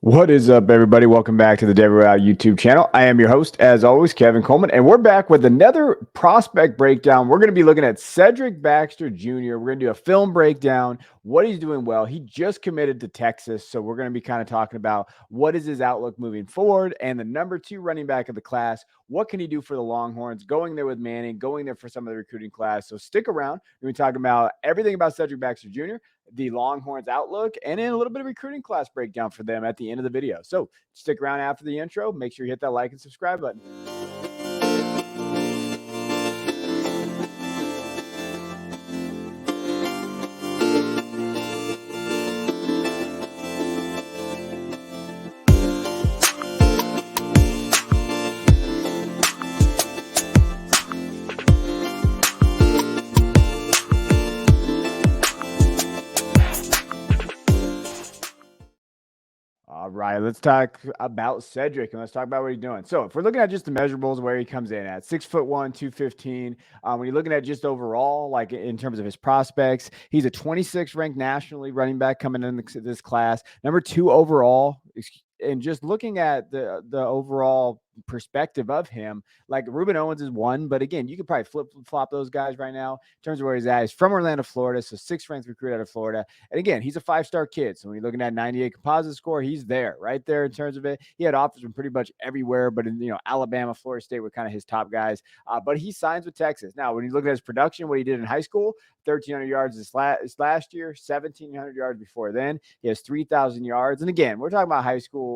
What is up, everybody? Welcome back to the Devy YouTube channel. I am your host, as always, Kevin Coleman, and we're back with another prospect breakdown. We're going to be looking at Cedric Baxter Jr. We're going to do a film breakdown, what he's doing well. He just committed to Texas, so we're going to be kind of talking about what is his outlook moving forward and the number 2 running back of the class. What can he do for the Longhorns? Going there with Manning, going there for some of the recruiting class. So stick around. We're going to be talking about everything about Cedric Baxter Jr., the Longhorns outlook, and then a little bit of recruiting class breakdown for them at the end of the video. So stick around after the intro. Make sure you hit that like and subscribe button. All right, let's talk about Cedric and let's talk about what he's doing. So, if we're looking at just the measurables, where he comes in at 6'1", 215. When you're looking at just overall, like in terms of his prospects, he's a 26th ranked nationally running back coming in this class, number 2 overall. And just looking at the overall perspective of him, like Ruben Owens is 1, but again, you could probably flip-flop those guys right now in terms of where he's at. He's from Orlando, Florida, so 6th ranked recruit out of Florida. And again, he's a 5-star kid. So when you're looking at 98 composite score, he's there, right there in terms of it. He had offers from pretty much everywhere, but in Alabama, Florida State were kind of his top guys. But he signs with Texas. Now, when you look at his production, what he did in high school, 1,300 yards this last year, 1,700 yards before then. He has 3,000 yards. And again, we're talking about high school,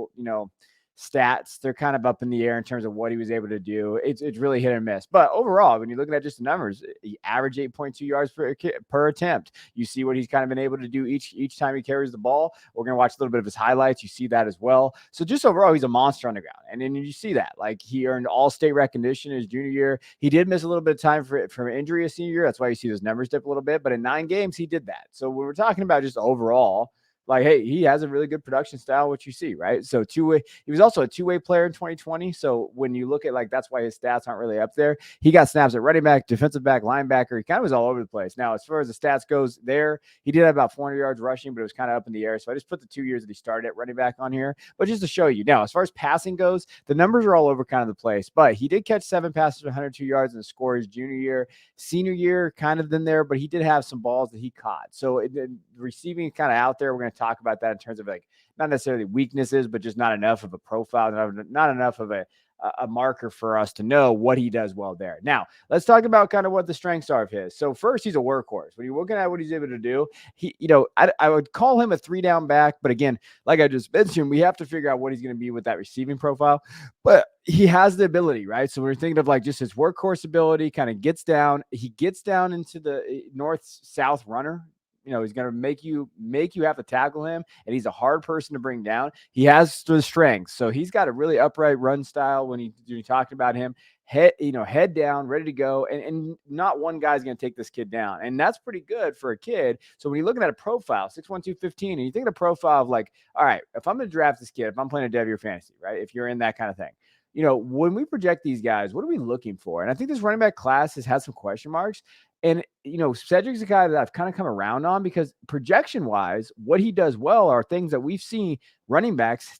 stats. They're kind of up in the air in terms of what he was able to do. It's really hit and miss. But overall, when you're looking at just the numbers, he averaged 8.2 yards per attempt. You see what he's kind of been able to do each time he carries the ball. We're going to watch a little bit of his highlights. You see that as well. So just overall, he's a monster on the ground. And then you see that. Like, he earned all-state recognition his junior year. He did miss a little bit of time from injury his senior year. That's why you see those numbers dip a little bit. But in 9 games, he did that. So when we're talking about just overall, like, hey, he has a really good production style, which you see, right? So two-way, he was also a two-way player in 2020. So when you look at, like, that's why his stats aren't really up there. He got snaps at running back, defensive back, linebacker. He kind of was all over the place. Now, as far as the stats goes there, he did have about 400 yards rushing, but it was kind of up in the air. So I just put the 2 years that he started at running back on here. But just to show you. Now, as far as passing goes, the numbers are all over kind of the place. But he did catch 7 passes for 102 yards in the score his junior year. Senior year, kind of in there, but he did have some balls that he caught. So receiving kind of out there. We're going to talk about that in terms of, like, not necessarily weaknesses, but just not enough of a profile, not enough of a marker for us to know what he does well there. Now, let's talk about kind of what the strengths are of his. So first, he's a workhorse. When you're looking at what he's able to do, I would call him a 3-down back. But again, like I just mentioned, we have to figure out what he's going to be with that receiving profile. But he has the ability, right? So we're thinking of, like, just his workhorse ability, kind of gets down. He gets down into the north-south runner. He's going to make you have to tackle him, and he's a hard person to bring down. He has the strength. So he's got a really upright run style when you talked about him. Head down, ready to go. And not one guy's going to take this kid down. And that's pretty good for a kid. So when you're looking at a profile, 6'1", 215, and you think of a profile of, like, all right, if I'm going to draft this kid, if I'm playing a Devy or fantasy, right? If you're in that kind of thing, when we project these guys, what are we looking for? And I think this running back class has had some question marks. And, Cedric's a guy that I've kind of come around on, because projection-wise, what he does well are things that we've seen running backs,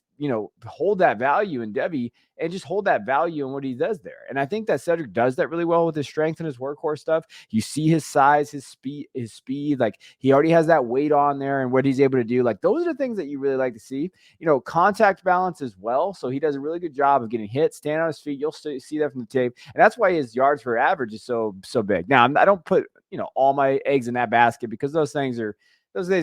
hold that value in Devy and just hold that value in what he does there. And I think that Cedric does that really well with his strength and his workhorse stuff. You see his size, his speed, like, he already has that weight on there and what he's able to do. Like, those are the things that you really like to see. Contact balance as well. So he does a really good job of getting hit, stand on his feet. You'll see that from the tape. And that's why his yards per average is so big. Now, I don't put, all my eggs in that basket, because those things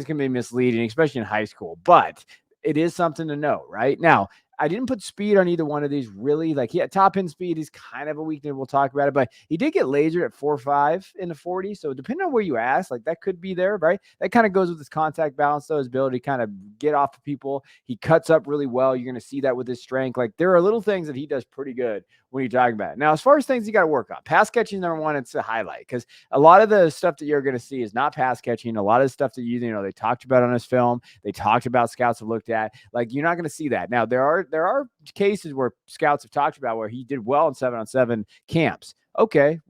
can be misleading, especially in high school. But it is something to know, right? Now, I didn't put speed on either one of these, really. Like, top end speed is kind of a weakness. We'll talk about it, but he did get lasered at 4.5 in the 40. So depending on where you ask, like, that could be there, right? That kind of goes with his contact balance, though, his ability to kind of get off of people. He cuts up really well. You're going to see that with his strength. Like, there are little things that he does pretty good when you're talking about it. Now, as far as things you got to work on, pass catching, number one, it's a highlight, because a lot of the stuff that you're going to see is not pass catching. A lot of the stuff that they talked about on his film, they talked about, scouts have looked at, like, you're not going to see that. Now, there are cases where scouts have talked about where he did well in 7-on-7 camps. Okay,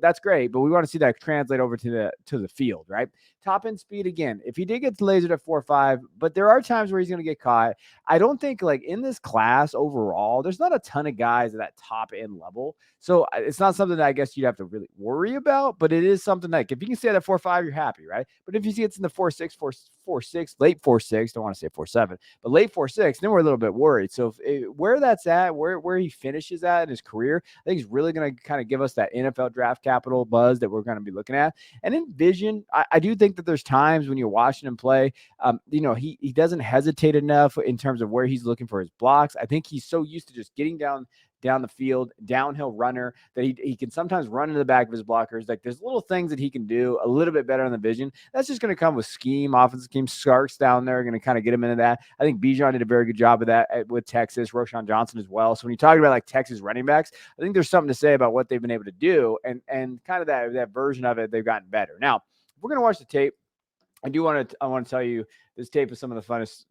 that's great, but we want to see that translate over to the field, right? Top end speed again. If he did get lasered at 4.5, but there are times where he's going to get caught. I don't think like in this class overall, there's not a ton of guys at that top end level. So it's not something that I guess you'd have to really worry about, but it is something like if you can stay at 4.5, you're happy, right? But if you see it's in the 4.6, 4.6, late 4.6, don't want to say 4.7, but late 4.6, then we're a little bit worried. So where that's at, where he finishes at in his career, I think he's really going to kind of give us that NFL draft capital buzz that we're going to be looking at. And in vision, I do think that there's times when you're watching him play, he doesn't hesitate enough in terms of where he's looking for his blocks. I think he's so used to just getting down the field, downhill runner, that he can sometimes run into the back of his blockers. Like there's little things that he can do a little bit better on the vision. That's just going to come with scheme, offensive scheme. Starks down there are going to kind of get him into that. I think Bijan did a very good job of that with Texas, Roschon Johnson as well. So when you talk about like Texas running backs, I think there's something to say about what they've been able to do and kind of that version of it, they've gotten better. Now, if we're going to watch the tape, I want to tell you this tape is some of the funnest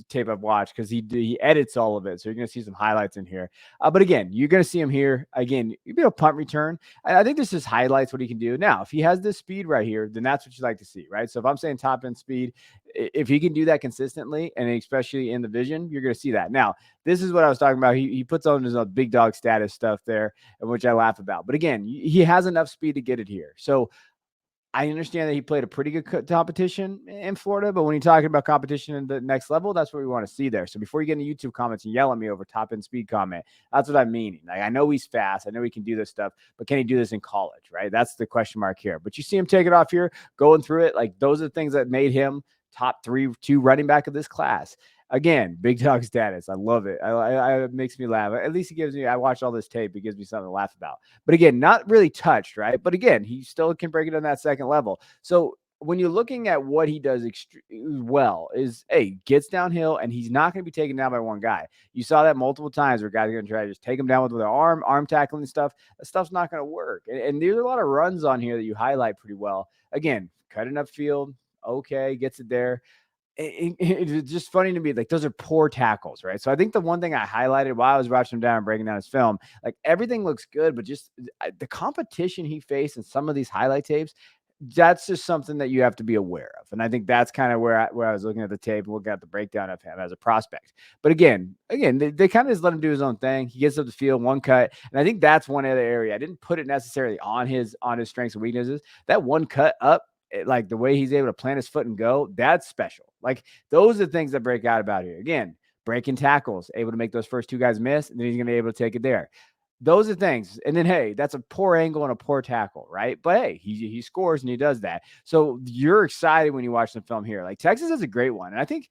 tape I've watched because he edits all of it. So you're going to see some highlights in here. But again, you're going to see him here. Again, you know, punt return. I think this just highlights what he can do. Now, if he has this speed right here, then that's what you like to see, right? So if I'm saying top end speed, if he can do that consistently and especially in the vision, you're going to see that. Now, this is what I was talking about. He puts on his big dog status stuff there, which I laugh about. But again, he has enough speed to get it here. So I understand that he played a pretty good competition in Florida, but when you're talking about competition in the next level, that's what we want to see there. So before you get into YouTube comments and yell at me over top end speed comment, that's what I'm meaning. Like I know he's fast, I know he can do this stuff, but can he do this in college, right? That's the question mark here. But you see him take it off here, going through it. Like those are the things that made him top 3-2 running back of this class. Again, big dog status. I love it. It makes me laugh. At least it gives me, I watch all this tape. It gives me something to laugh about. But again, not really touched, right? But again, he still can break it on that second level. So when you're looking at what he does well is, hey, gets downhill and he's not going to be taken down by one guy. You saw that multiple times where guys are going to try to just take him down with their arm tackling and stuff. That stuff's not going to work. And there's a lot of runs on here that you highlight pretty well. Again, cutting up field. Okay, gets it there. It's just funny to me. Like those are poor tackles, right? So I think the one thing I highlighted while I was watching him down and breaking down his film, like everything looks good, but just the competition he faced in some of these highlight tapes, that's just something that you have to be aware of. And I think that's kind of where I was looking at the tape and looking at the breakdown of him as a prospect. But again, they kind of just let him do his own thing. He gets up the field, one cut. And I think that's one other area. I didn't put it necessarily on his strengths and weaknesses. That one cut up, like the way he's able to plant his foot and go, that's special. Like those are the things that break out about here. Again, breaking tackles, able to make those first two guys miss, and then he's going to be able to take it there. Those are things. And then, hey, that's a poor angle and a poor tackle, right? But hey, he scores and he does that. So you're excited when you watch the film here. Like Texas is a great one. And I think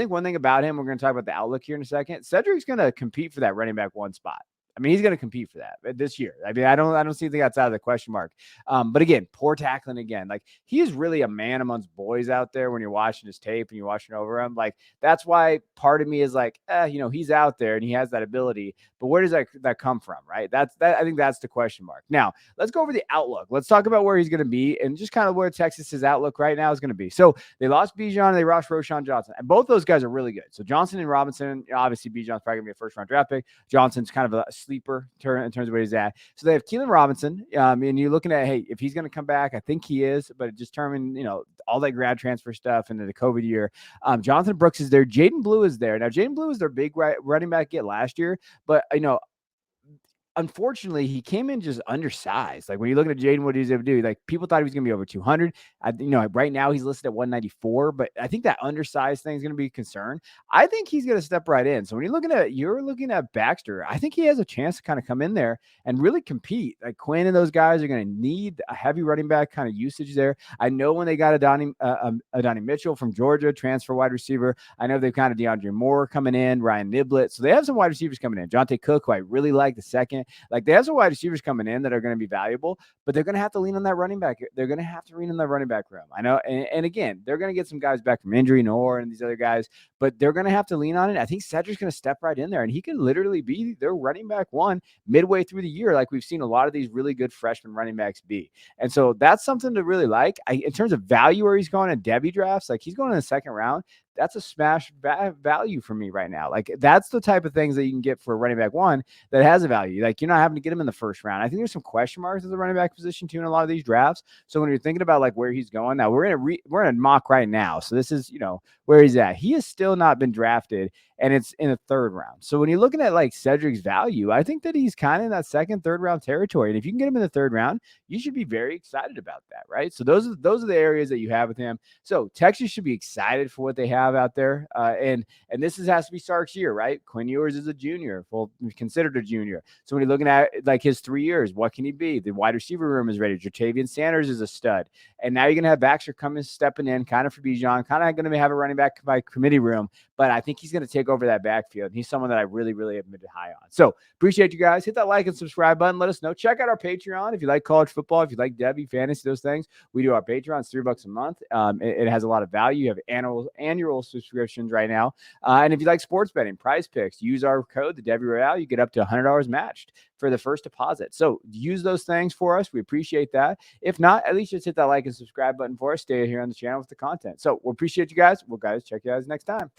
one thing about him, we're going to talk about the outlook here in a second. Cedric's going to compete for that running back one spot. I mean, he's going to compete for that this year. I mean, I don't see anything outside of the question mark. But again, poor tackling again. Like he is really a man amongst boys out there when you're watching his tape and you're watching over him. Like that's why part of me is like, he's out there and he has that ability. But where does that come from, right? I think that's the question mark. Now, let's go over the outlook. Let's talk about where he's going to be and just kind of where Texas's outlook right now is going to be. So they lost Bijan and they lost Roschon Johnson. And both those guys are really good. So Johnson and Robinson, obviously Bijan's probably going to be a first-round draft pick. Johnson's kind of a sleeper in terms of where he's at. So they have Keelan Robinson. And you're looking at, hey, if he's going to come back, I think he is, but it just determined, all that grad transfer stuff into the COVID year. Jonathan Brooks is there. Jaden Blue is there. Now, Jaden Blue is their big running back get last year, but unfortunately, he came in just undersized. Like when you look at Jaden, what he's able to do, like people thought he was going to be over 200. Right now he's listed at 194, but I think that undersized thing is going to be a concern. I think he's going to step right in. So when you're looking at Baxter, I think he has a chance to kind of come in there and really compete. Like Quinn and those guys are going to need a heavy running back kind of usage there. I know when they got Adonai Mitchell from Georgia, transfer wide receiver. I know they've kind of DeAndre Moore coming in, Ryan Niblett. So they have some wide receivers coming in. Jonte Cook, who I really like the second. Like they have some wide receivers coming in that are going to be valuable, but they're going to have to lean on that running back. They're going to have to lean on that running back room. I know. And again, they're going to get some guys back from injury, Noor and these other guys, but they're going to have to lean on it. I think Cedric's going to step right in there and he can literally be their running back one midway through the year. Like we've seen a lot of these really good freshman running backs be. And so that's something to really like. In terms of value where he's going in Devy drafts, like he's going in the second round. that's a smash value for me right now. Like that's the type of things that you can get for a running back one that has a value. Like you're not having to get him in the first round. I think there's some question marks at the running back position too in a lot of these drafts. So when you're thinking about like where he's going now, we're in a mock right now. So this is, where he's at. He has still not been drafted, and it's in the third round. So when you're looking at like Cedric's value, I think that he's kind of in that second, third round territory. And if you can get him in the third round, you should be very excited about that, right? So those are the areas that you have with him. So Texas should be excited for what they have out there. And this has to be Sark's year, right? Quinn Ewers is a junior, well, considered a junior. So when you're looking at like his 3 years, what can he be? The wide receiver room is ready. Jatavian Sanders is a stud. And now you're going to have Baxter coming, stepping in, kind of for Bijan, kind of going to have a running back by committee room. But I think he's going to take over that backfield. He's someone that I really, really have been high on. So appreciate you guys. Hit that like and subscribe button. Let us know. Check out our Patreon if you like college football, if you like Devy, fantasy, those things. We do our Patreon. It's $3 a month. It has a lot of value. You have annual subscriptions right now. And if you like sports betting, Prize Picks, use our code, the Devy Royale. You get up to $100 matched for the first deposit. So use those things for us. We appreciate that. If not, at least just hit that like and subscribe button for us. Stay here on the channel with the content. So we appreciate you guys. We'll check you guys next time.